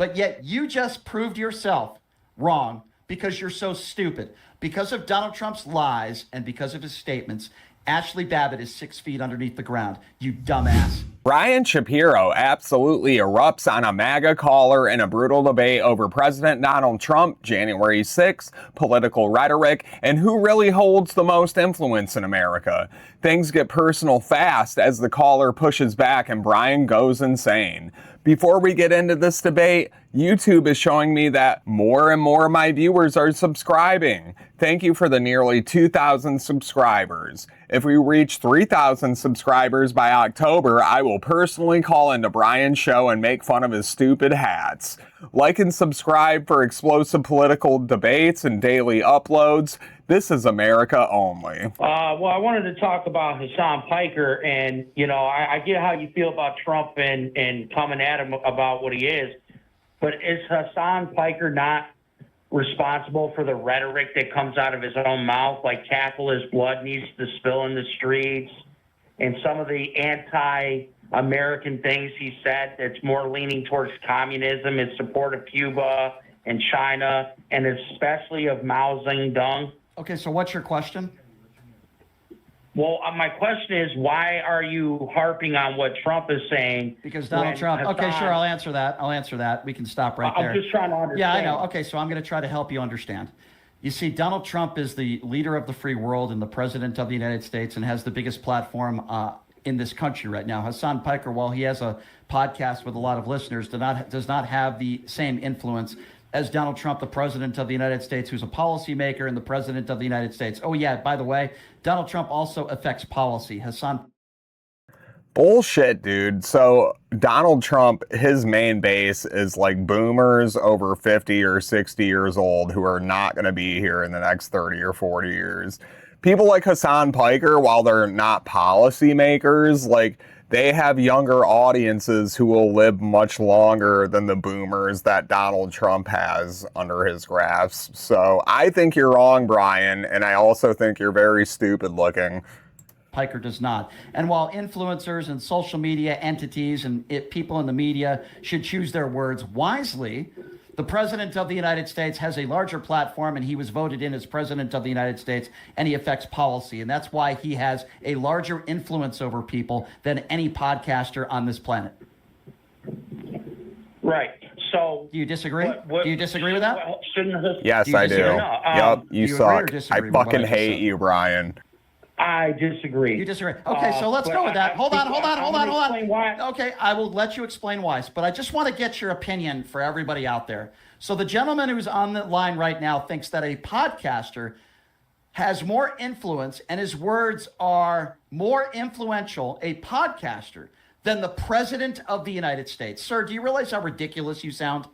But yet you just proved yourself wrong because you're so stupid. Because of Donald Trump's lies and because of his statements, Ashley Babbitt is 6 feet underneath the ground. You dumbass. Brian Shapiro absolutely erupts on a MAGA caller in a brutal debate over President Donald Trump, January 6th, political rhetoric, and who really holds the most influence in America. Things get personal fast as the caller pushes back and Brian goes insane. Before we get into this debate, YouTube is showing me that more and more of my viewers are subscribing. Thank you for the nearly 2,000 subscribers. If we reach 3,000 subscribers by October, I will personally call into Brian's show and make fun of his stupid hats. Like and subscribe for explosive political debates and daily uploads. This is America only. Well, I wanted to talk about Hasan Piker, and I get how you feel about Trump and coming at him about what he is, but is Hasan Piker not responsible for the rhetoric that comes out of his own mouth, like capitalist blood needs to spill in the streets, and some of the anti-American things he said that's more leaning towards communism, his support of Cuba and China, and especially of Mao Zedong? Okay, so what's your question? Well, my question is, why are you harping on what Trump is saying? Because Donald Trump. Okay, sure, I'll answer that. We can stop right there. I'm just trying to understand. Yeah, I know. Okay, so I'm going to try to help you understand. You see, Donald Trump is the leader of the free world and the president of the United States and has the biggest platform in this country right now. Hasan Piker, while he has a podcast with a lot of listeners, does not have the same influence as Donald Trump, the president of the United States, who's a policymaker and the president of the United States. Oh, yeah, by the way, Donald Trump also affects policy. Hasan. Bullshit, dude. So Donald Trump, his main base is like boomers over 50 or 60 years old who are not going to be here in the next 30 or 40 years. People like Hasan Piker, while they're not policymakers, like, they have younger audiences who will live much longer than the boomers that Donald Trump has under his grasp. So I think you're wrong, Brian, and I also think you're very stupid looking. Piker does not. And while influencers and social media entities and people in the media should choose their words wisely, the president of the United States has a larger platform, and he was voted in as president of the United States, and he affects policy. And that's why he has a larger influence over people than any podcaster on this planet. Right. So do you disagree? Do you disagree with that? Yes, I do. Yep, you suck. I fucking hate you, Brian. I disagree. You disagree. Okay, so let's go with that. Hold on. Okay, I will let you explain why, but I just want to get your opinion for everybody out there. So the gentleman who's on the line right now thinks that a podcaster has more influence and his words are more influential, a podcaster, than the president of the United States. Sir, do you realize how ridiculous you sound?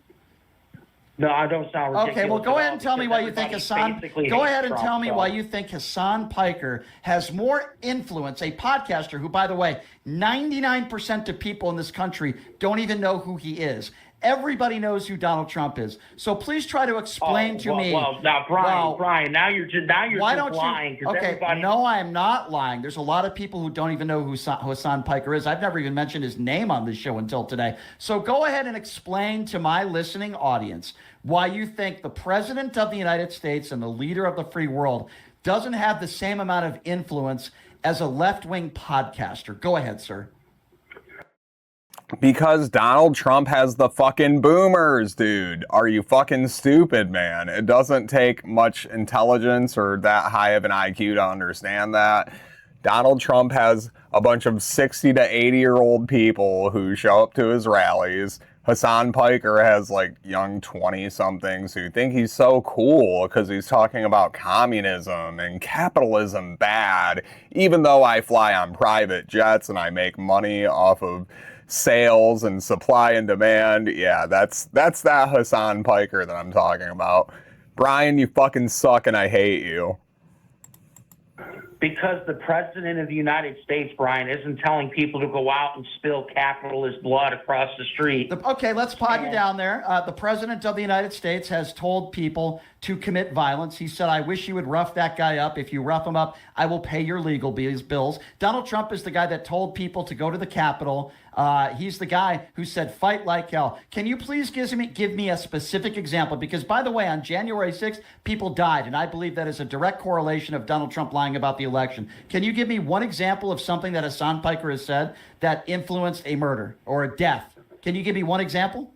No, I don't sound ridiculous. Okay, well, go ahead and tell me why you think Hasan. Go ahead and tell me why you think Hasan Piker has more influence. A podcaster who, by the way, 99% of people in this country don't even know who he is. Everybody knows who Donald Trump is. So please try to explain to me. Well, now, Brian, now you're just lying. Okay, no, I am not lying. There's a lot of people who don't even know who Hasan Piker is. I've never even mentioned his name on this show until today. So go ahead and explain to my listening audience why you think the president of the United States and the leader of the free world doesn't have the same amount of influence as a left-wing podcaster. Go ahead, sir. Because Donald Trump has the fucking boomers, dude. Are you fucking stupid, man? It doesn't take much intelligence or that high of an IQ to understand that. Donald Trump has a bunch of 60 to 80-year-old people who show up to his rallies. Hasan Piker has like young 20-somethings who think he's so cool because he's talking about communism and capitalism bad, even though I fly on private jets and I make money off of sales and supply and demand. Yeah, that's that Hasan Piker that I'm talking about. Brian, you fucking suck and I hate you. Because the president of the United States, Brian, isn't telling people to go out and spill capitalist blood across the street. Okay, let's pod you down there. The president of the United States has told people to commit violence. He said, I wish you would rough that guy up. If you rough him up, I will pay your legal bills. Donald Trump is the guy that told people to go to the Capitol He's the guy who said, fight like hell. Can you please give me a specific example? Because, by the way, on January 6th, people died, and I believe that is a direct correlation of Donald Trump lying about the election. Can you give me one example of something that Hasan Piker has said that influenced a murder or a death? Can you give me one example?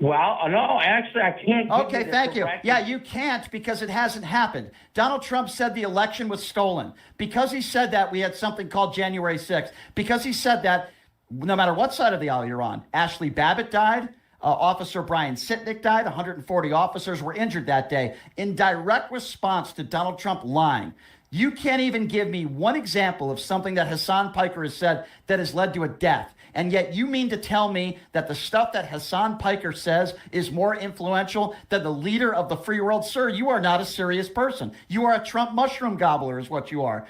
Well, no, actually, I can't. Okay, thank you. Yeah, you can't because it hasn't happened. Donald Trump said the election was stolen. Because he said that, we had something called January 6th. Because he said that, no matter what side of the aisle you're on, Ashley Babbitt died, Officer Brian Sitnick died, 140 officers were injured that day in direct response to Donald Trump lying. You can't even give me one example of something that Hasan Piker has said that has led to a death. And yet you mean to tell me that the stuff that Hasan Piker says is more influential than the leader of the free world? Sir, you are not a serious person. You are a Trump mushroom gobbler is what you are.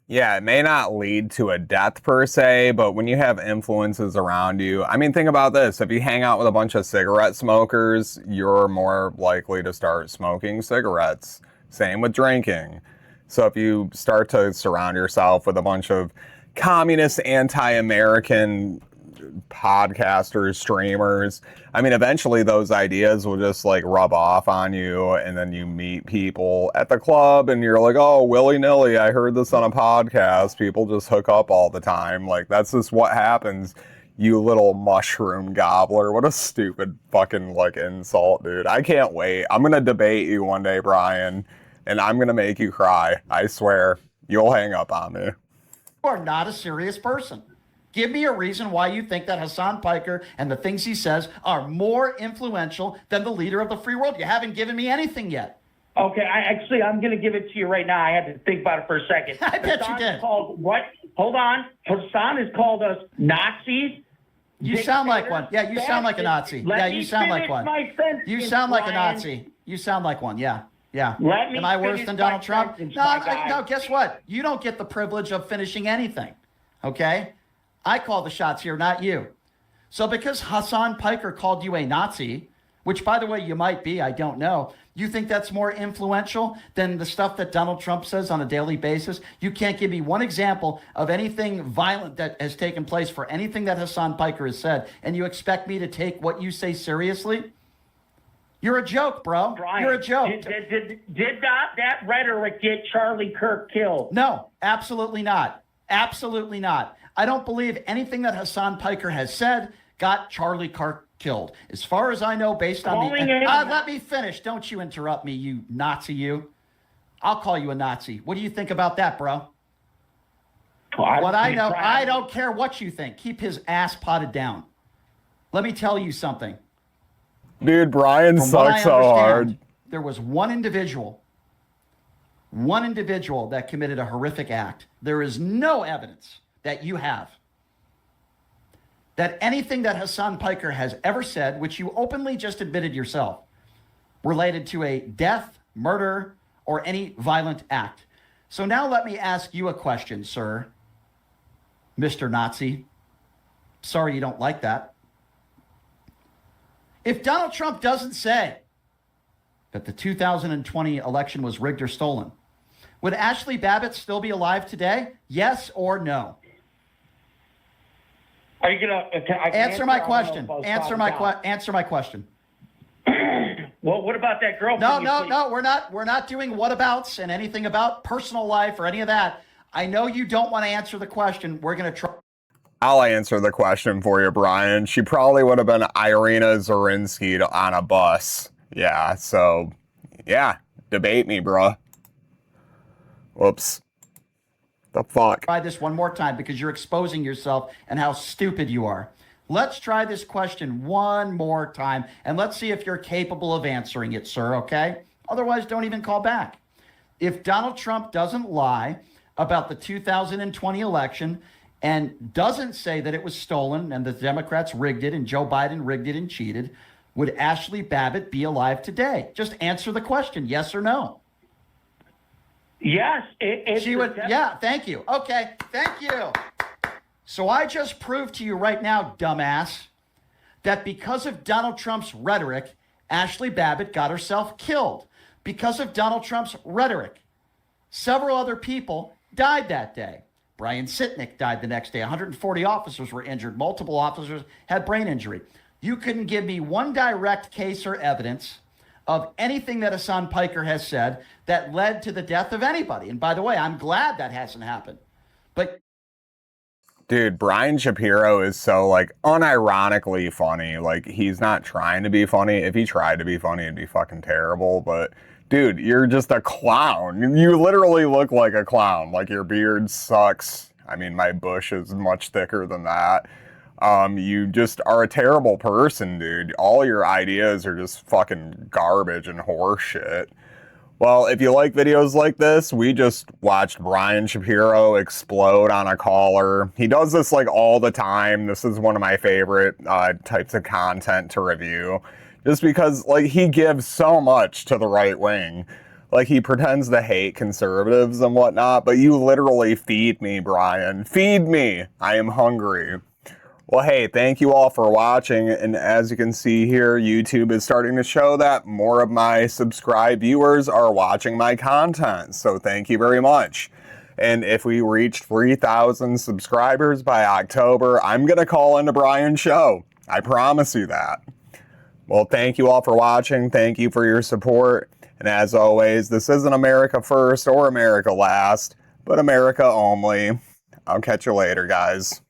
Yeah, it may not lead to a death per se, but when you have influences around you, I mean, think about this. If you hang out with a bunch of cigarette smokers, you're more likely to start smoking cigarettes. Same with drinking. So if you start to surround yourself with a bunch of communist, anti-American podcasters, streamers, I mean, eventually those ideas will just like rub off on you, and then you meet people at the club and you're like, oh, willy-nilly, I heard this on a podcast. People just hook up all the time. Like, that's just what happens, you little mushroom gobbler. What a stupid fucking like insult, dude. I can't wait. I'm gonna debate you one day, Brian, and I'm gonna make you cry. I swear. You'll hang up on me. are not a serious person. Give me a reason why you think that Hasan Piker and the things he says are more influential than the leader of the free world. You haven't given me anything yet. Okay, I'm going to give it to you right now. I had to think about it for a second. I bet you did. What? Hold on. Hasan has called us Nazis. You sound like one. Yeah, you sound like a Nazi. Yeah, you sound like one. You sound like a Nazi. You sound like one. Yeah. Yeah. Am I worse than Donald Trump? No, guess what? You don't get the privilege of finishing anything. Okay? I call the shots here, not you. So because Hasan Piker called you a Nazi, which, by the way, you might be, I don't know, you think that's more influential than the stuff that Donald Trump says on a daily basis? You can't give me one example of anything violent that has taken place for anything that Hasan Piker has said, and you expect me to take what you say seriously? You're a joke, bro. Brian, you're a joke. Did not that rhetoric get Charlie Kirk killed? No, absolutely not. Absolutely not. I don't believe anything that Hasan Piker has said got Charlie Kirk killed. As far as I know, based on let me finish. Don't you interrupt me, you Nazi, you. I'll call you a Nazi. What do you think about that, bro? What I know, I don't care what you think. Keep his ass potted down. Let me tell you something. Dude, Brian sucks so hard. There was one individual that committed a horrific act. There is no evidence that you have that anything that Hasan Piker has ever said, which you openly just admitted yourself, related to a death, murder, or any violent act. So now let me ask you a question, sir, Mr. Nazi. Sorry you don't like that. If Donald Trump doesn't say that the 2020 election was rigged or stolen, would Ashley Babbitt still be alive today? Yes or no? Are you gonna answer my question? Answer my question. Well, what about that girl? No. We're not doing whatabouts and anything about personal life or any of that. I know you don't want to answer the question. We're gonna try. I'll answer the question for you, Brian. She probably would have been Irina Zorinsky on a bus. Yeah, so, yeah, debate me, bro. Whoops. The fuck? Try this one more time because you're exposing yourself and how stupid you are. Let's try this question one more time, and let's see if you're capable of answering it, sir, okay? Otherwise, don't even call back. If Donald Trump doesn't lie about the 2020 election and doesn't say that it was stolen and the Democrats rigged it and Joe Biden rigged it and cheated, would Ashley Babbitt be alive today? Just answer the question, yes or no. Yes. She would. Yeah, thank you. Okay, thank you. So I just proved to you right now, dumbass, that because of Donald Trump's rhetoric, Ashley Babbitt got herself killed. Because of Donald Trump's rhetoric, several other people died that day. Brian Sitnick died the next day. 140 officers were injured. Multiple officers had brain injury. You couldn't give me one direct case or evidence of anything that Hasan Piker has said that led to the death of anybody. And by the way, I'm glad that hasn't happened. But dude, Brian Shapiro is so like unironically funny. Like, he's not trying to be funny. If he tried to be funny, it'd be fucking terrible. But dude, you're just a clown. You literally look like a clown. Like, your beard sucks. I mean, my bush is much thicker than that. You just are a terrible person, dude. All your ideas are just fucking garbage and horse shit. Well, if you like videos like this, we just watched Brian Shapiro explode on a caller. He does this like all the time. This is one of my favorite types of content to review. Just because like he gives so much to the right wing. Like, he pretends to hate conservatives and whatnot, but you literally feed me, Brian. Feed me. I am hungry. Well, hey, thank you all for watching, and as you can see here, YouTube is starting to show that more of my subscribed viewers are watching my content, so thank you very much. And if we reach 3,000 subscribers by October, I'm going to call into Brian's show. I promise you that. Well, thank you all for watching. Thank you for your support. And as always, this isn't America first or America last, but America only. I'll catch you later, guys.